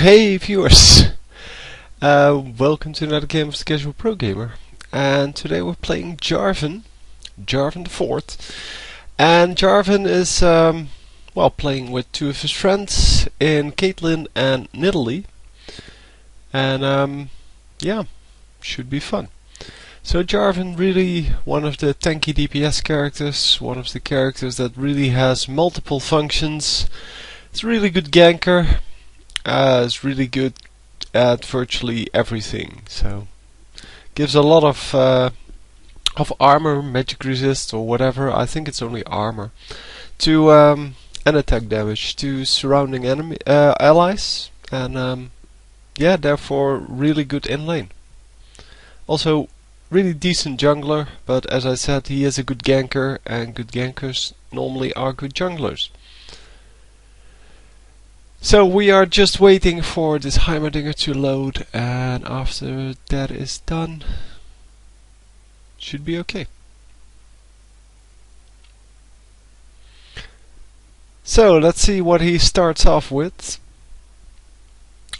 Hey viewers! Welcome to another game of the Casual Pro Gamer. And today we're playing Jarvan the Fourth. And Jarvan is playing with two of his friends in Caitlyn and Nidalee. And yeah, should be fun. So Jarvan, really one of the tanky DPS characters, one of the characters that really has multiple functions. It's a really good ganker. Is really good at virtually everything, so gives a lot of armor, magic resist or whatever. I think it's only armor to and attack damage to surrounding enemy allies, and yeah, therefore really good in lane. Also, really decent jungler, but as I said, he is a good ganker, and good gankers normally are good junglers. So we are just waiting for this Heimerdinger to load, and after that is done, should be okay. So let's see what he starts off with.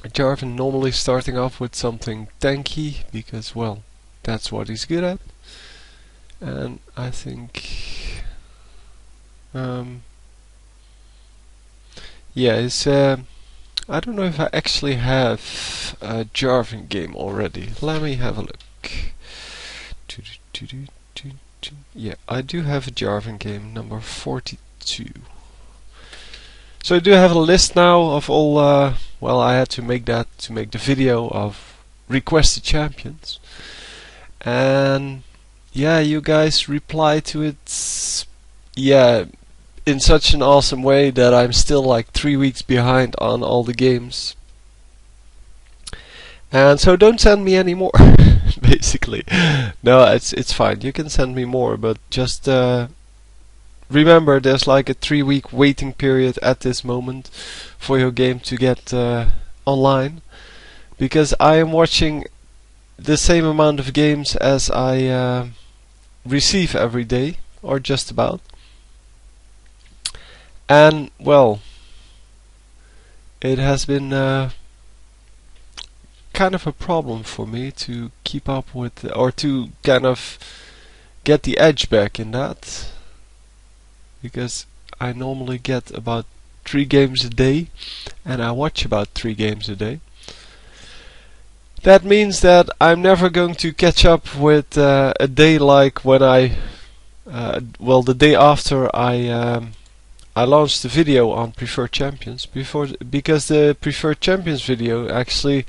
Jarvan normally starting off with something tanky, because well, that's what he's good at. And I think yeah, it's I don't know if I actually have a Jarvan game already. Let me have a look. Yeah, I do have a Jarvan game, number 42. So I do have a list now of all, well, I had to make that to make the video of requested champions. And yeah, you guys reply to it, yeah, in such an awesome way that I'm still like 3 weeks behind on all the games. And so don't send me any more, basically. No, it's fine. You can send me more, but just remember there's like a 3-week waiting period at this moment for your game to get online, because I am watching the same amount of games as I receive every day, or just about. And well, it has been kind of a problem for me to keep up with, or to kind of get the edge back in that, because I normally get about 3 games a day, and I watch about 3 games a day. That means that I'm never going to catch up with a day like when I, well, the day after I launched the video on Preferred Champions, because the Preferred Champions video actually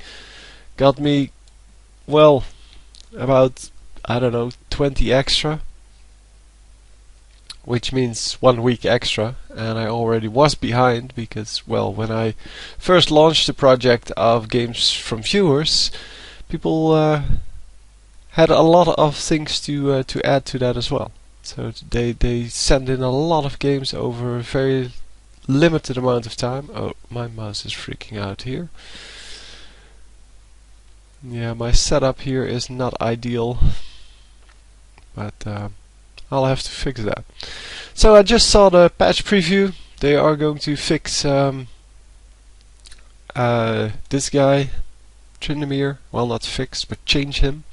got me, well, about, I don't know, 20 extra, which means 1 week extra, and I already was behind because, well, when I first launched the project of games from viewers, people had a lot of things to add to that as well. So they send in a lot of games over a very limited amount of time. Oh, my mouse is freaking out here. Yeah, my setup here is not ideal, but I'll have to fix that. So I just saw the patch preview. They are going to fix this guy, Tryndamere. Well, not fix, but change him.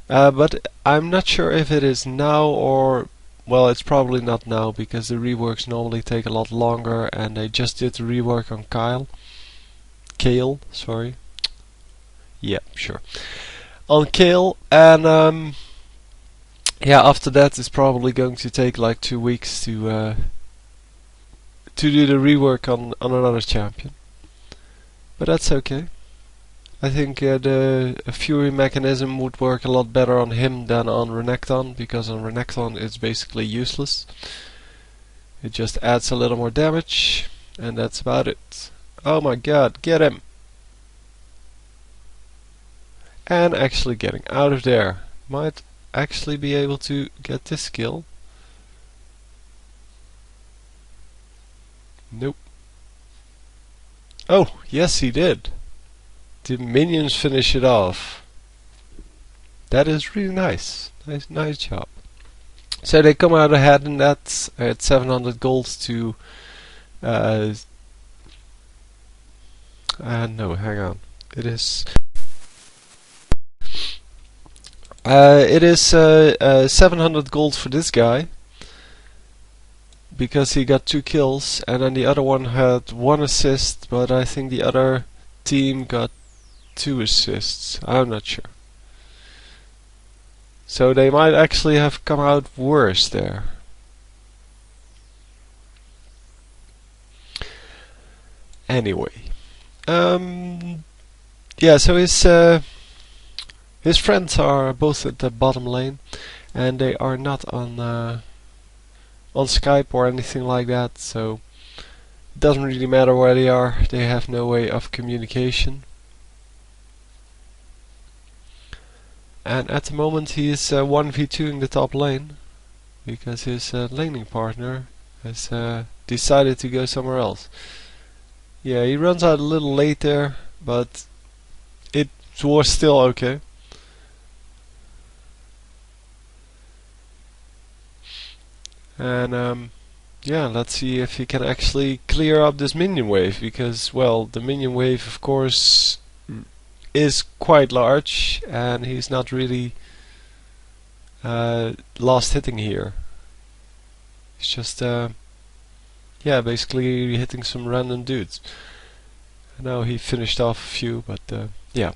But I'm not sure if it is now or, well, it's probably not now, because the reworks normally take a lot longer, and they just did the rework on Kale, sorry. Yeah, sure. On Kale, and yeah, after that it's probably going to take like 2 weeks to do the rework on another champion. But that's okay. I think the Fury mechanism would work a lot better on him than on Renekton, because on Renekton it's basically useless. It just adds a little more damage, and that's about it. Oh my god, get him! And actually getting out of there. Might actually be able to get this kill. Nope. Oh, yes he did. The minions finish it off. That is really nice. Nice job. So they come out ahead in that at 700 gold to No, hang on. It is. It is 700 gold for this guy, because he got 2 kills, and then the other one had 1 assist, but I think the other team got 2 assists. I'm not sure. So they might actually have come out worse there. Anyway, yeah. So his friends are both at the bottom lane, and they are not on Skype or anything like that. So it doesn't really matter where they are. They have no way of communication. And at the moment he is 1v2ing the top lane, because his laning partner has decided to go somewhere else. Yeah, he runs out a little late there, but it was still okay. And yeah, let's see if he can actually clear up this minion wave, because, well, the minion wave, of course, is quite large, and he's not really last hitting here. He's just yeah, basically hitting some random dudes. Now he finished off a few, but yeah,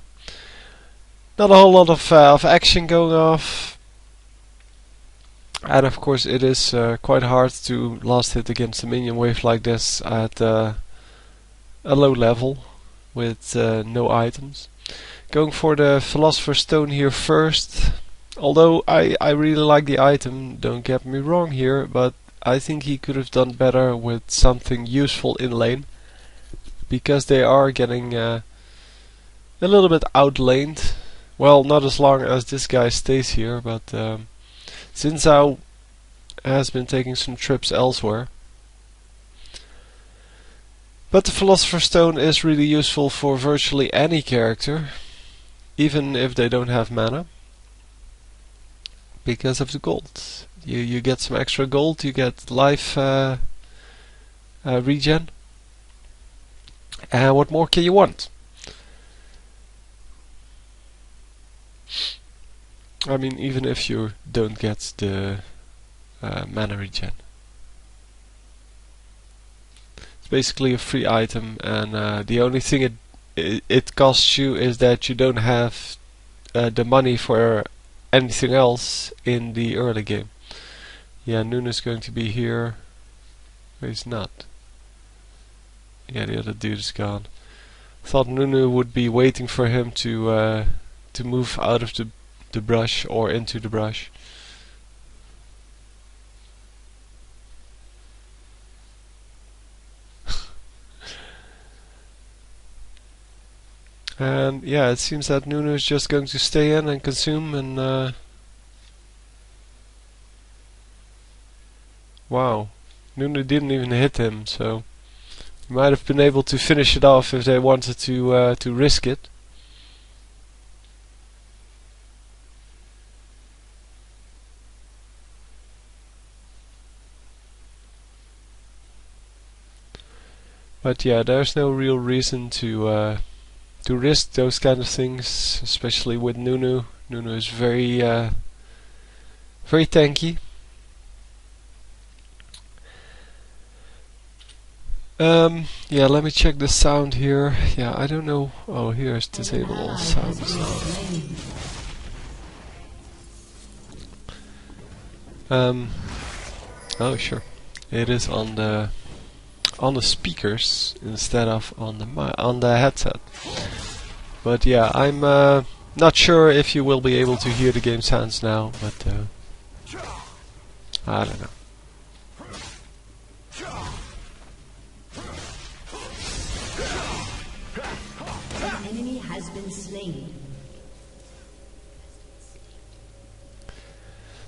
not a whole lot of action going off. And of course it is quite hard to last hit against a minion wave like this at a low level with no items. Going for the Philosopher's Stone here first. Although I really like the item, don't get me wrong here, but I think he could have done better with something useful in lane, because they are getting a little bit outlaned. Well, not as long as this guy stays here, but Xin Zhao has been taking some trips elsewhere. But the Philosopher's Stone is really useful for virtually any character, even if they don't have mana, because of the gold. You get some extra gold, you get life regen, and what more can you want? I mean, even if you don't get the mana regen. It's basically a free item, and the only thing it costs you is that you don't have the money for anything else in the early game. Yeah, Nunu's going to be here. No, he's not. Yeah, the other dude is gone. Thought Nunu would be waiting for him to move out of the brush or into the brush. And yeah, it seems that Nunu is just going to stay in and consume, and wow, Nunu didn't even hit him, so he might have been able to finish it off if they wanted to risk it. But yeah, there's no real reason to risk those kind of things, especially with Nunu. Nunu is very tanky. Yeah, let me check the sound here. Yeah, I don't know. Oh, here's disable all sounds. Oh, sure. It is on the speakers instead of on the headset. But yeah, I'm not sure if you will be able to hear the game sounds now, but I don't know.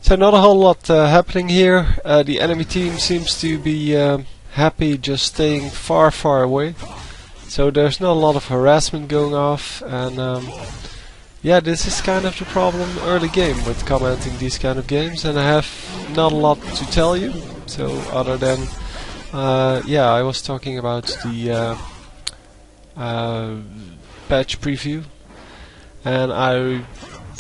So not a whole lot happening here. The enemy team seems to be happy just staying far away. So there's not a lot of harassment going off, and yeah, this is kind of the problem early game with commenting these kind of games, and I have not a lot to tell you. So other than yeah, I was talking about uh, patch preview, and I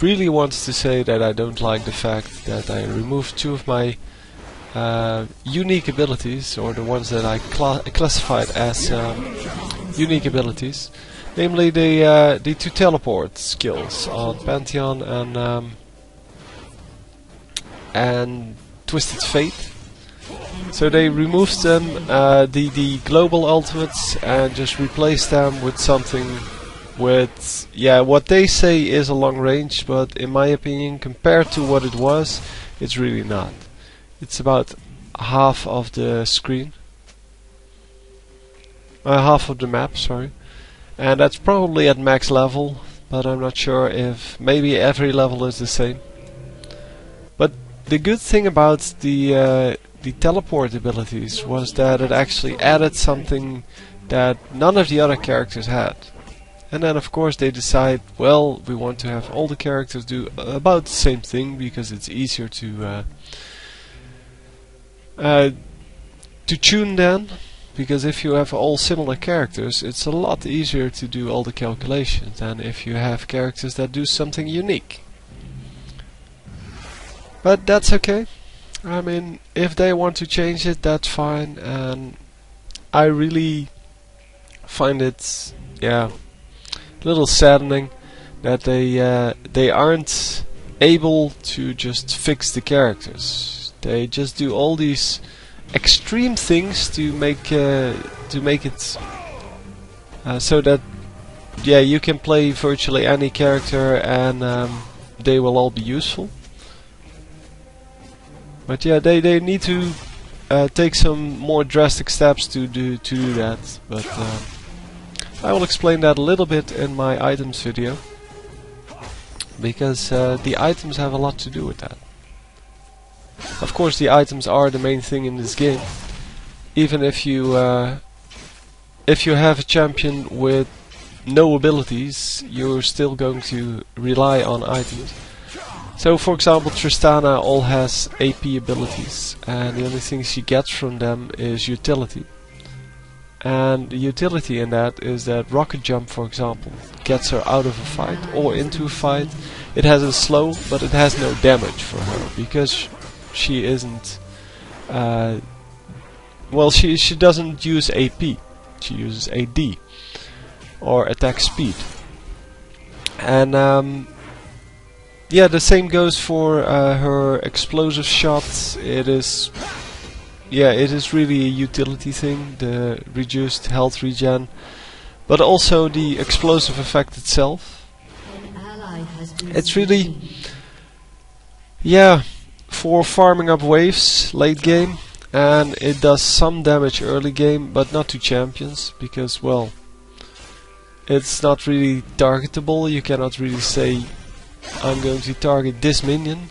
really wanted to say that I don't like the fact that I removed two of my unique abilities, or the ones that I classified as unique abilities, namely the two teleport skills on Pantheon and Twisted Fate. So they removed them, the global ultimates, and just replaced them with something with, yeah, what they say is a long range, but in my opinion, compared to what it was, it's really not. It's about half of the screen, half of the map, sorry, and that's probably at max level, but I'm not sure if maybe every level is the same. But the good thing about the teleport abilities was that it actually added something that none of the other characters had. And then of course they decide, well, we want to have all the characters do about the same thing because it's easier to tune then, because if you have all similar characters, it's a lot easier to do all the calculations than if you have characters that do something unique. But that's okay. I mean, if they want to change it, that's fine, and I really find it, yeah, a little saddening that they aren't able to just fix the characters. They just do all these extreme things to make it so that, yeah, you can play virtually any character and they will all be useful. But yeah, they need to take some more drastic steps to do that. But I will explain that a little bit in my items video, because the items have a lot to do with that. Of course, the items are the main thing in this game. Even if you have a champion with no abilities, you're still going to rely on items. So, for example, Tristana all has AP abilities, and the only thing she gets from them is utility. And the utility in that is that Rocket Jump, for example, gets her out of a fight or into a fight. It has a slow, but it has no damage for her, because she isn't... well, she doesn't use AP, she uses AD, or attack speed. And yeah, the same goes for her explosive shots. It is really a utility thing, the reduced health regen, but also the explosive effect itself. It's really, yeah, for farming up waves late game, and it does some damage early game, but not to champions, because, well, it's not really targetable. You cannot really say, I'm going to target this minion,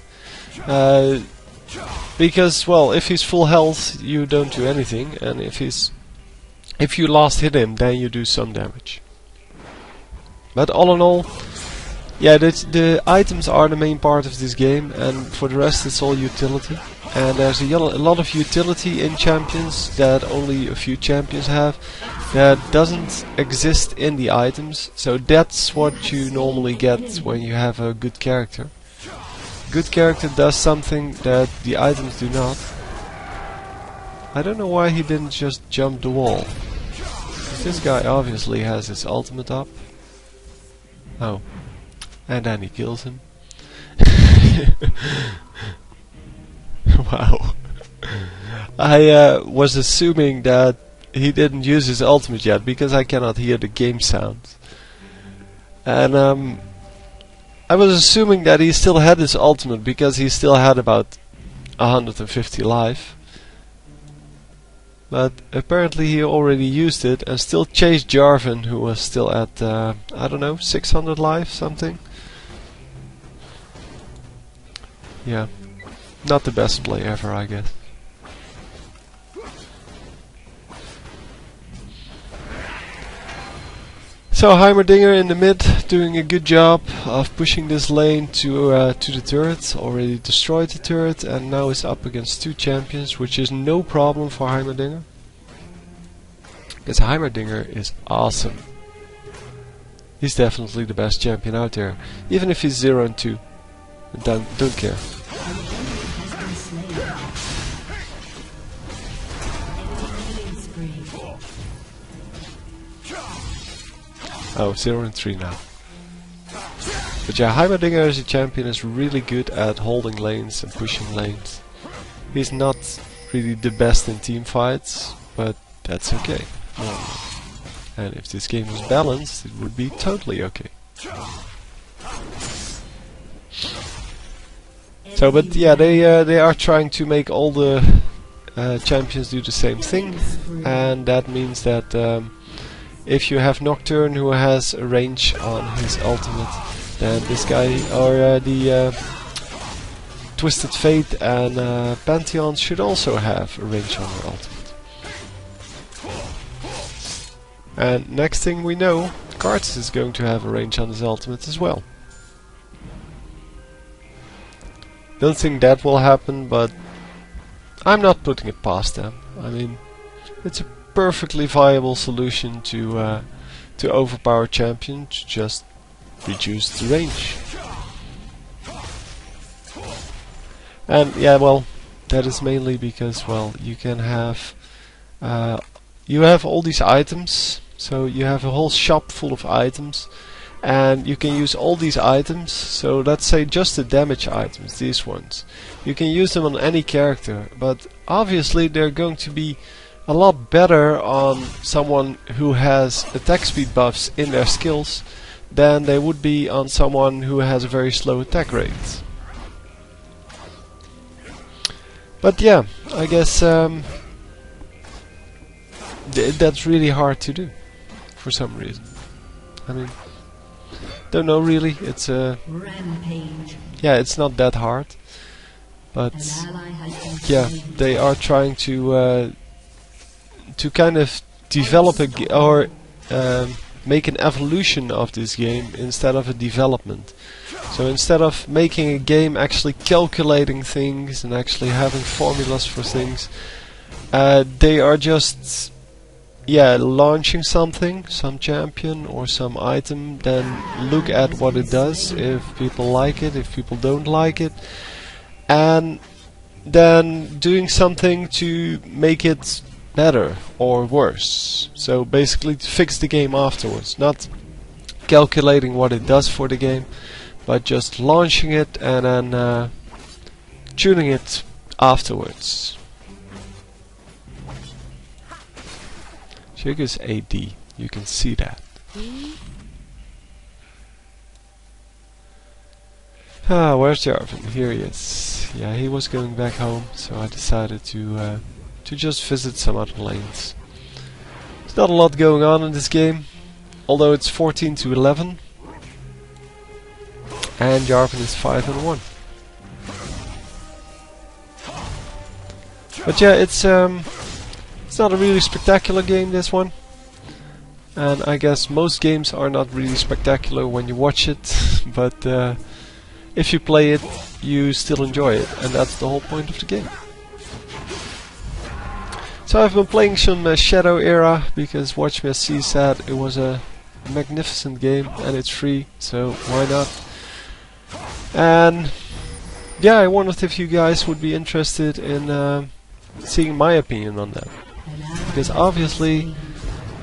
because, well, if he's full health you don't do anything, and if you last hit him, then you do some damage. But all in all, yeah, the items are the main part of this game, and for the rest it's all utility. And there's a lot of utility in champions that only a few champions have, that doesn't exist in the items. So that's what you normally get when you have a good character. Good character does something that the items do not. I don't know why he didn't just jump the wall. This guy obviously has his ultimate up. Oh. And then he kills him. Wow. I was assuming that he didn't use his ultimate yet, because I cannot hear the game sound. And I was assuming that he still had his ultimate, because he still had about 150 life. But apparently he already used it and still chased Jarvan, who was still at, I don't know, 600 life, something. Yeah, not the best play ever, I guess. So Heimerdinger in the mid, doing a good job of pushing this lane to the turret. Already destroyed the turret, and now is up against two champions, which is no problem for Heimerdinger, because Heimerdinger is awesome. he's definitely the best champion out there. Even if he's 0 and 2. Don't care. Oh, 0 and 3 now. But yeah, Heimerdinger as a champion is really good at holding lanes and pushing lanes. He's not really the best in team fights, but that's okay. And if this game was balanced, it would be totally okay. So, but yeah, they are trying to make all the champions do the same thing, and that means that if you have Nocturne who has a range on his ultimate, then this guy or the Twisted Fate and Pantheon should also have a range on their ultimate. And next thing we know, Karts is going to have a range on his ultimate as well. Don't think that will happen, but I'm not putting it past them. I mean, it's a perfectly viable solution to overpower champion, to just reduce the range. And yeah, well, that is mainly because, well, you can have you have all these items, so you have a whole shop full of items, and you can use all these items. So let's say just the damage items, these ones, you can use them on any character, but obviously they're going to be a lot better on someone who has attack speed buffs in their skills than they would be on someone who has a very slow attack rate. But yeah, I guess that's really hard to do for some reason. I mean, don't know really. It's Rampage. yeah, it's not that hard, but yeah, they are trying to kind of develop or make an evolution of this game instead of a development. So instead of making a game actually calculating things and actually having formulas for things, they are just launching something, some champion or some item, then look at what it does, if people like it, if people don't like it, and then doing something to make it better or worse. So basically to fix the game afterwards, not calculating what it does for the game, but just launching it and then tuning it afterwards. Sugar's AD, you can see that. Ah, where's Jarvan? Here he is. Yeah, he was going back home, so I decided to just visit some other lanes. There's not a lot going on in this game, although it's 14-11, and Jarvan is 5-1. But yeah, it's not a really spectacular game, this one, and I guess most games are not really spectacular when you watch it, but if you play it, you still enjoy it, and that's the whole point of the game. So I've been playing some Shadow Era, because Watch Me SC said it was a magnificent game, and it's free, so why not? And yeah, I wondered if you guys would be interested in seeing my opinion on that. Because obviously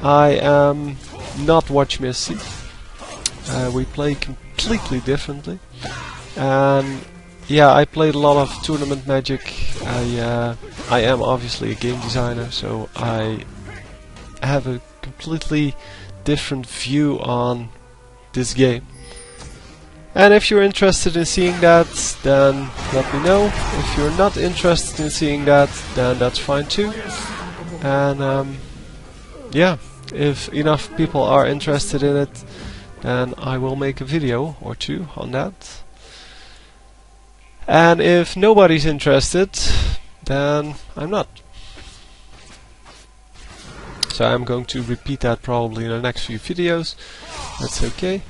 I am not Watch Me SC. We play completely differently. And yeah, I played a lot of tournament magic. I am obviously a game designer, so I have a completely different view on this game. And if you're interested in seeing that, then let me know. If you're not interested in seeing that, then that's fine too. And yeah, if enough people are interested in it, then I will make a video or two on that. And if nobody's interested, then I'm not. So I'm going to repeat that probably in the next few videos. That's okay.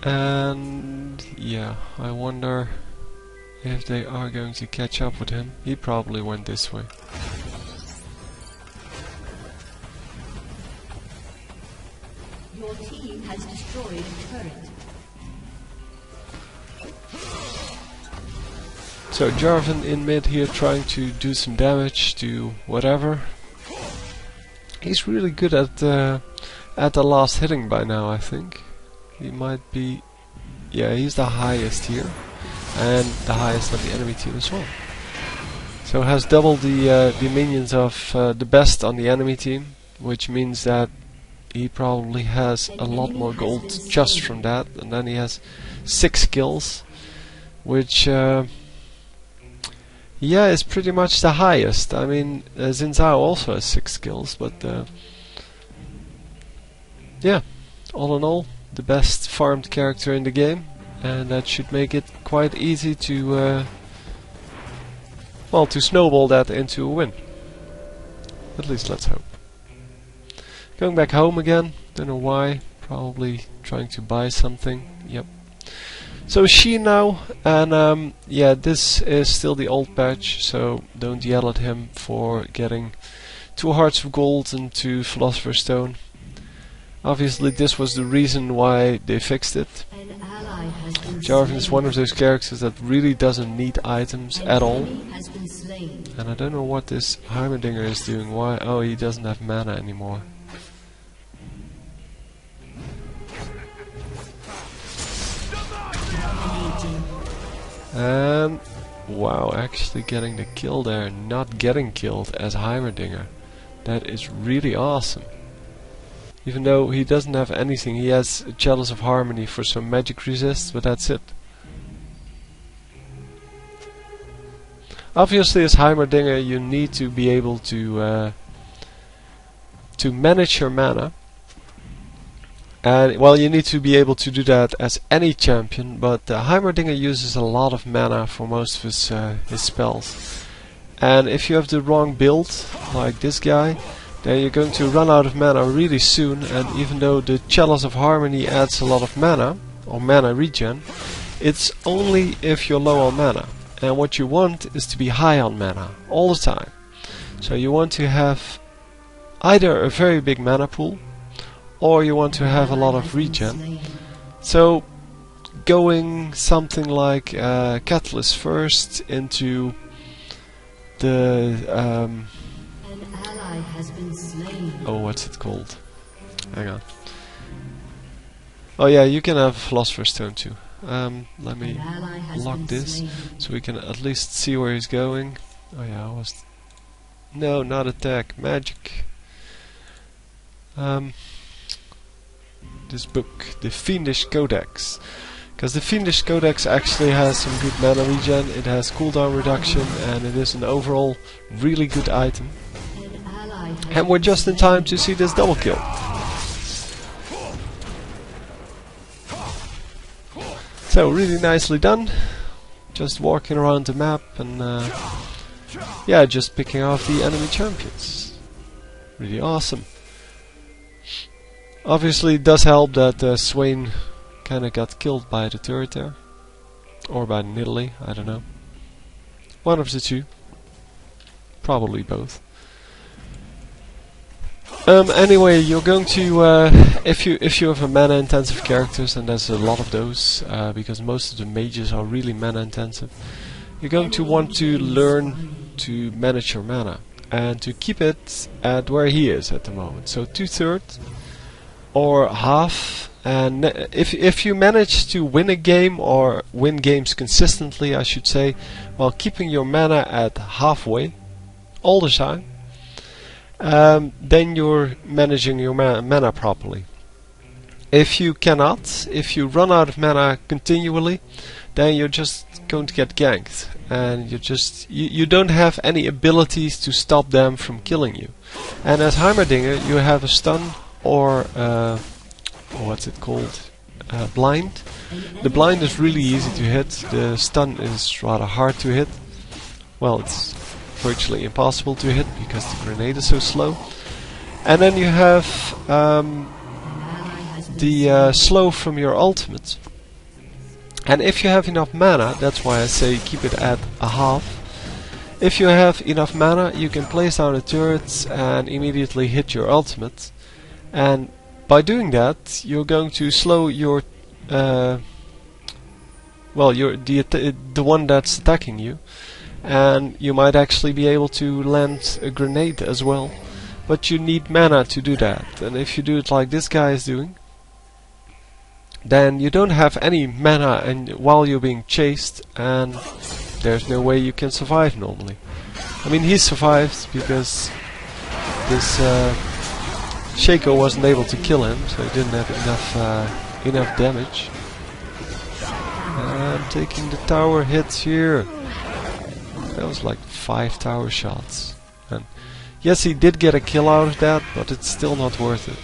And yeah, I wonder if they are going to catch up with him. He probably went this way. destroyed a turret. So Jarvan in mid here trying to do some damage to whatever. He's really good at the last hitting by now, I think. He might be... yeah, he's the highest here. And the highest on the enemy team as well. So has double the minions of the best on the enemy team, which means that he probably has a lot more gold just from that. And then he has 6 kills, which yeah, is pretty much the highest. I mean, Xin Zhao also has 6 kills, but yeah, all in all, the best farmed character in the game, and that should make it quite easy to well, to snowball that into a win. At least let's hope. Going back home again, don't know why, probably trying to buy something, yep. So she now, and yeah, this is still the old patch, so don't yell at him for getting 2 hearts of gold and 2 philosopher's stone. Obviously this was the reason why they fixed it. An ally has been Jarvan is slain. one of those characters that really doesn't need items An at all. enemy has been slain. And I don't know what this Heimerdinger is doing. Why? Oh, he doesn't have mana anymore. Dominating. And wow, actually getting the kill there, not getting killed as Heimerdinger. That is really awesome. Even though he doesn't have anything, he has a Chalice of Harmony for some magic resist, but that's it. Obviously as Heimerdinger you need to be able to manage your mana. And well, you need to be able to do that as any champion, but Heimerdinger uses a lot of mana for most of his spells. And if you have the wrong build, like this guy, then you're going to run out of mana really soon, and even though the Chalice of Harmony adds a lot of mana, or mana regen, it's only if you're low on mana. And what you want is to be high on mana, all the time. So you want to have either a very big mana pool, or you want to have a lot of regen. So going something like Catalyst first into the An ally has been slain. oh, what's it called? Hang on. Oh yeah, you can have Philosopher's Stone too. Let me An ally has lock been this slain. so we can at least see where he's going. Oh yeah, I was... no, not attack, magic. This book, the Fiendish Codex. Because the Fiendish Codex actually has some good mana regen, it has cooldown reduction, and it is an overall really good item. An ally has And we're been just in slain. time to see this double kill. So really nicely done. Just walking around the map and yeah, just picking off the enemy champions. Really awesome. Obviously it does help that Swain kinda got killed by the turret there. Or by Nidalee, I don't know. One of the two. Probably both. Anyway, you're going to if you have a mana intensive characters, and there's a lot of those because most of the mages are really mana intensive, you're going to want to learn to manage your mana and to keep it at where he is at the moment. So 2/3 or half, and if you manage to win a game or win games consistently, I should say, while keeping your mana at halfway all the time, then you're managing your mana properly. If you cannot, if you run out of mana continually, then you're just going to get ganked, and you don't have any abilities to stop them from killing you. And as Heimerdinger, you have a stun or what's it called? Blind. The blind is really easy to hit. The stun is rather hard to hit. Well, it's virtually impossible to hit because the grenade is so slow. And then you have the slow from your ultimate. And if you have enough mana, that's why I say keep it at a half. If you have enough mana, you can place down a turret and immediately hit your ultimate. And by doing that, you're going to slow your well, the one that's attacking you, and you might actually be able to land a grenade as well. But you need mana to do that, and if you do it like this guy is doing, then you don't have any mana and while you're being chased, and there's no way you can survive normally. I mean, he survives because this Shaco wasn't able to kill him, so he didn't have enough damage. And taking the tower hits here. That was like 5 tower shots. And yes, he did get a kill out of that, but it's still not worth it.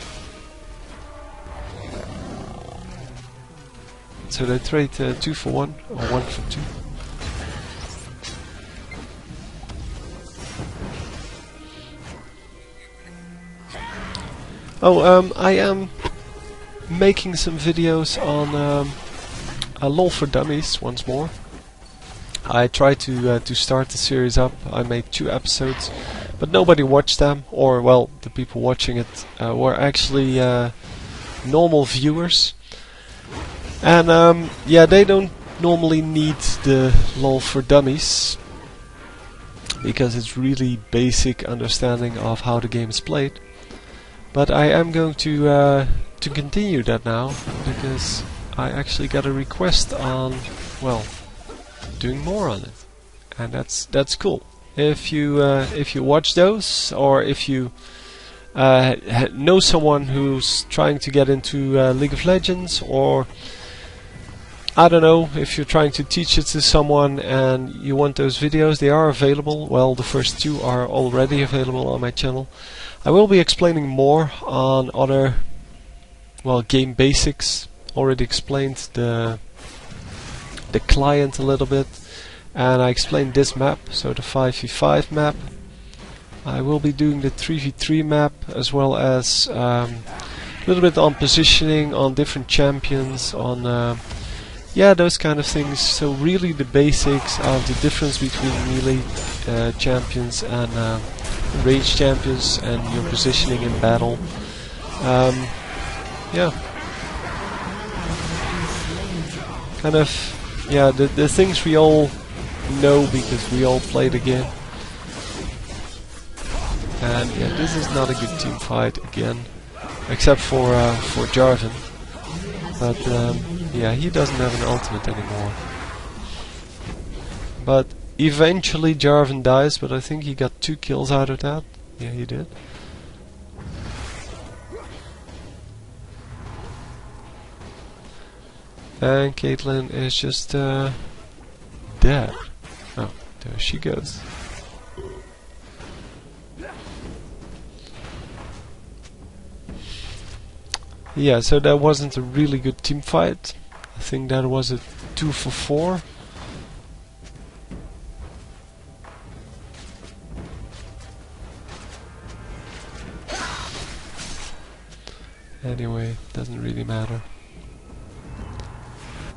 So they trade 2 for 1, or 1 for 2. Oh, I am making some videos on LoL for Dummies once more. I tried to start the series up. I made 2 episodes, but nobody watched them, or well, the people watching it were actually normal viewers. And yeah, they don't normally need the LoL for Dummies because it's really basic understanding of how the game is played. But I am going to continue that now because I actually got a request on, well, doing more on it, and that's cool. If you watch those, or if you know someone who's trying to get into League of Legends, or I don't know, if you're trying to teach it to someone and you want those videos, they are available. Well, the first 2 are already available on my channel. I will be explaining more on other, well, game basics. Already explained the client a little bit, and I explained this map, so the 5v5 map. I will be doing the 3v3 map, as well as a little bit on positioning, on different champions, on yeah, those kind of things. So really the basics of the difference between melee champions and range champions, and your positioning in battle. Yeah. Kind of, yeah, the things we all know because we all play the game. And yeah, this is not a good team fight again, except for Jarvan. But yeah, he doesn't have an ultimate anymore. But eventually Jarvan dies, but I think he got 2 kills out of that. Yeah, he did. And Caitlyn is just dead. Oh, there she goes. Yeah, so that wasn't a really good team fight. I think that was a 2 for 4. Anyway, doesn't really matter.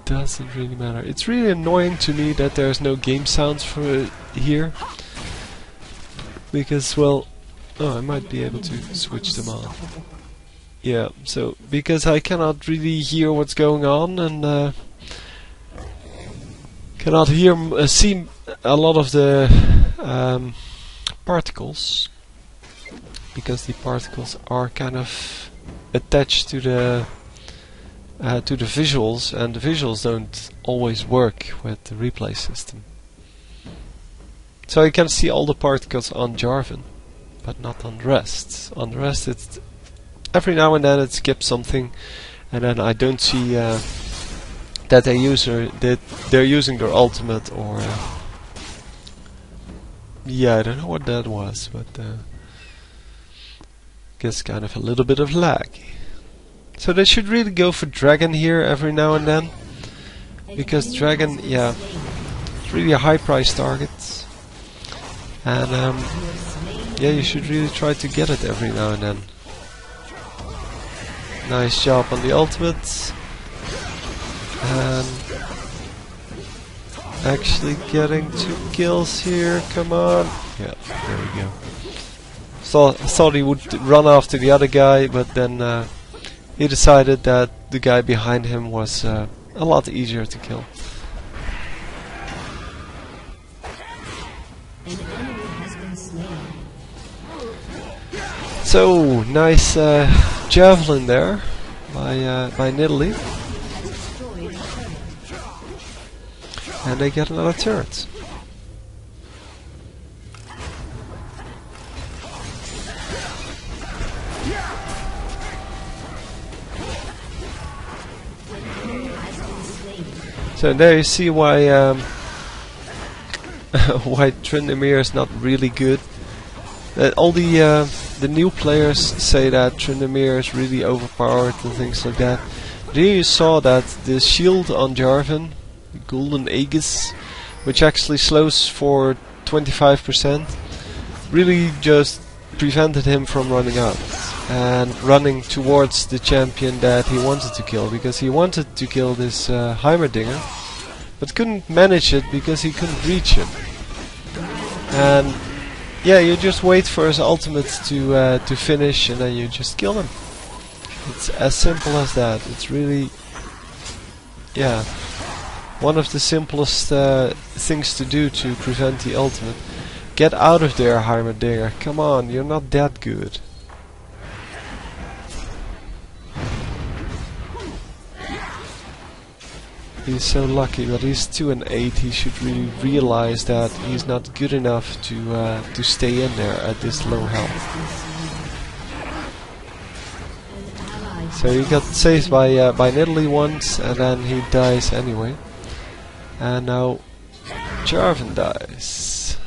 Doesn't really matter. It's really annoying to me that there's no game sounds for here. Because, well, oh, I might be able to switch them on. Yeah, so because I cannot really hear what's going on, and cannot hear see a lot of the particles, because the particles are kind of attached to the visuals, and the visuals don't always work with the replay system. So you can see all the particles on Jarvan, but not on the rest. On the rest, it's every now and then it skips something, and then I don't see that they're using their ultimate, or yeah, I don't know what that was, but guess kind of a little bit of lag. So they should really go for Dragon here every now and then, because Dragon, yeah, it's really a high price target, and yeah, you should really try to get it every now and then. Nice job on the ultimate, and actually getting 2 kills here. Come on, yeah, there we go. So I thought he would run after the other guy, but then he decided that the guy behind him was a lot easier to kill. An enemy has been slain. So nice javelin there by Nidalee, Has destroyed a turret. and they get another turret. So there you see why why Tryndamere is not really good. All the new players say that Tryndamere is really overpowered and things like that. But here you saw that the shield on Jarvan, Golden Aegis, which actually slows for 25%, really just prevented him from running out and running towards the champion that he wanted to kill, because he wanted to kill this Heimerdinger, but couldn't manage it because he couldn't reach him. And yeah, you just wait for his ultimate to finish, and then you just kill him. It's as simple as that. It's really, yeah, one of the simplest things to do to prevent the ultimate. Get out of there, Heimerdinger. Come on, you're not that good. He's so lucky, but he's 2 and 8. He should really realize that he's not good enough to stay in there at this low health. So he got saved by Nidalee once, and then he dies anyway. And now Jarvan dies.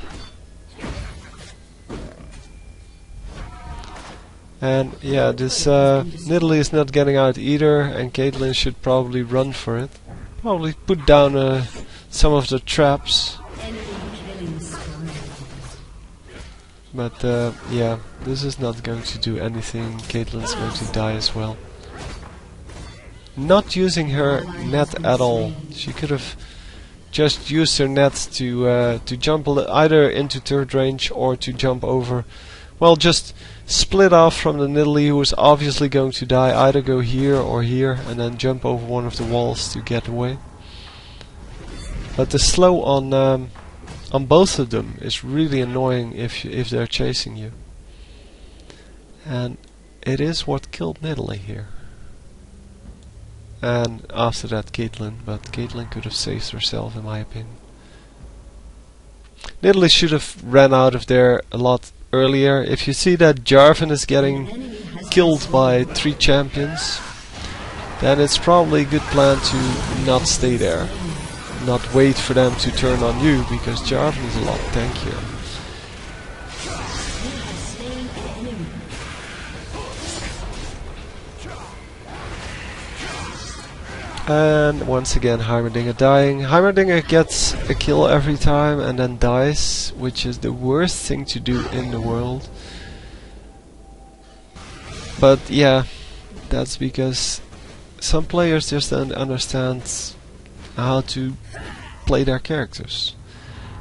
And yeah, this Nidalee is not getting out either, and Caitlyn should probably run for it. Probably put down some of the traps. But yeah, this is not going to do anything. Caitlyn's going to die as well. Not using her net at all. She could have just used her net to jump either into third range or to jump over. Well, just split off from the Nidalee, who is obviously going to die. Either go here or here, and then jump over one of the walls to get away. But the slow on both of them is really annoying if they're chasing you. And it is what killed Nidalee here. And after that Caitlyn, but Caitlyn could have saved herself in my opinion. Nidalee should have ran out of there a lot earlier. If you see that Jarvan is getting killed by 3 champions, then it's probably a good plan to not stay there. Not wait for them to turn on you, because Jarvan is a lot tankier. And once again Heimerdinger dying. Heimerdinger gets a kill every time and then dies, which is the worst thing to do in the world. But yeah, that's because some players just don't understand how to play their characters.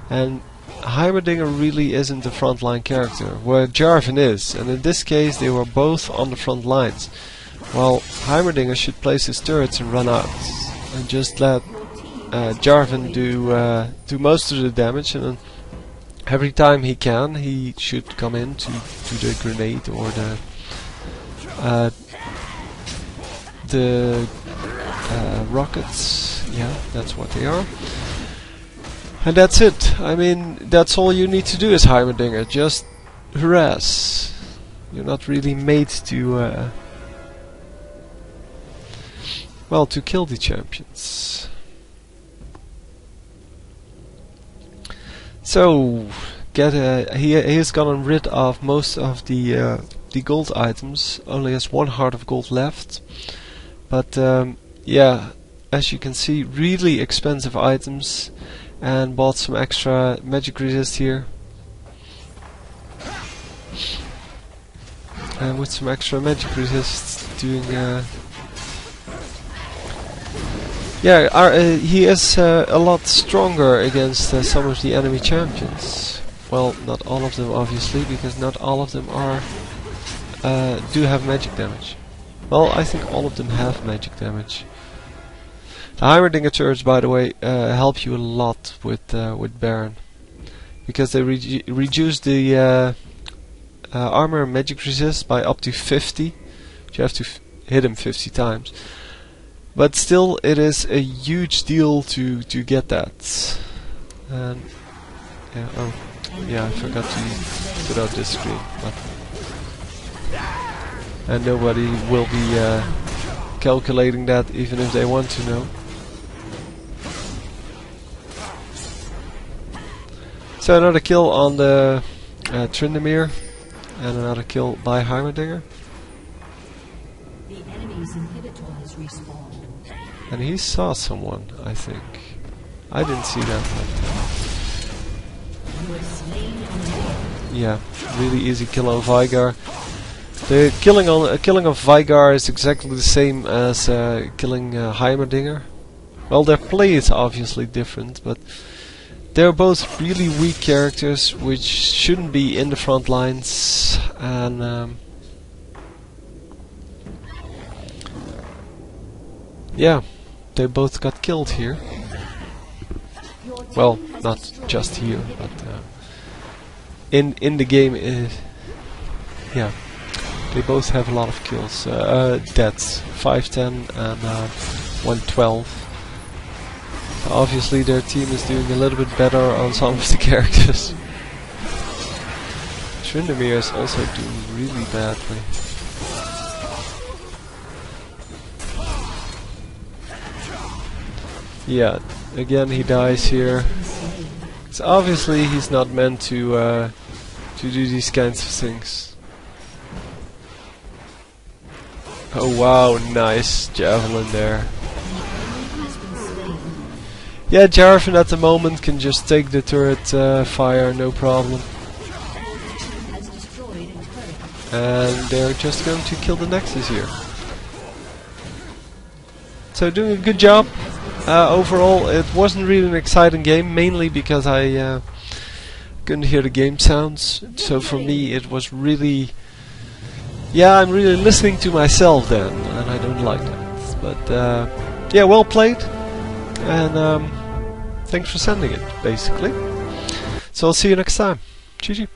And Heimerdinger really isn't a frontline character, where Jarvan is, and in this case they were both on the front lines. Well, Heimerdinger should place his turrets and run out, and just let Jarvan do most of the damage, and then every time he can, he should come in to the grenade or the rockets. Yeah, that's what they are. And that's it. I mean, that's all you need to do as Heimerdinger. Just harass. You're not really made to well, to kill the champions. So he has gotten rid of most of the gold items. Only has 1 heart of gold left. But yeah, as you can see, really expensive items, and bought some extra magic resist here. And with some extra magic resist, doing yeah, he is a lot stronger against some of the enemy champions. Well, not all of them obviously, because not all of them are do have magic damage. Well, I think all of them have magic damage. The Heimerdinger turrets, by the way, help you a lot with Baron, because they reduce the armor and magic resist by up to 50. You have to hit him 50 times. But still, it is a huge deal to get that. And yeah, oh yeah, I forgot to put out this screen. But and nobody will be calculating that, even if they want to know. So another kill on the Tryndamere, and another kill by Heimerdinger. The enemy's inhibitor has respawned. And he saw someone, I think. I didn't see that one. You are slain on the Yeah, really easy kill on Vygar. The killing of Vygar is exactly the same as killing Heimerdinger. Well, their play is obviously different, but they're both really weak characters which shouldn't be in the front lines, and yeah, they both got killed here. Well, not just here, but in the game, yeah, they both have a lot of kills. Deaths, 510 and 112. Obviously their team is doing a little bit better on some of the characters. Tryndamere is also doing really badly. Yeah, again he dies here. So obviously he's not meant to do these kinds of things. Oh wow, nice javelin there. Yeah, Jarvan at the moment can just take the turret fire, no problem. And they're just going to kill the Nexus here. So doing a good job. Overall, it wasn't really an exciting game, mainly because I couldn't hear the game sounds. So for me it was really... Yeah, I'm really listening to myself then, and I don't like that. But yeah, well played. And thanks for sending it, basically. So I'll see you next time. GG.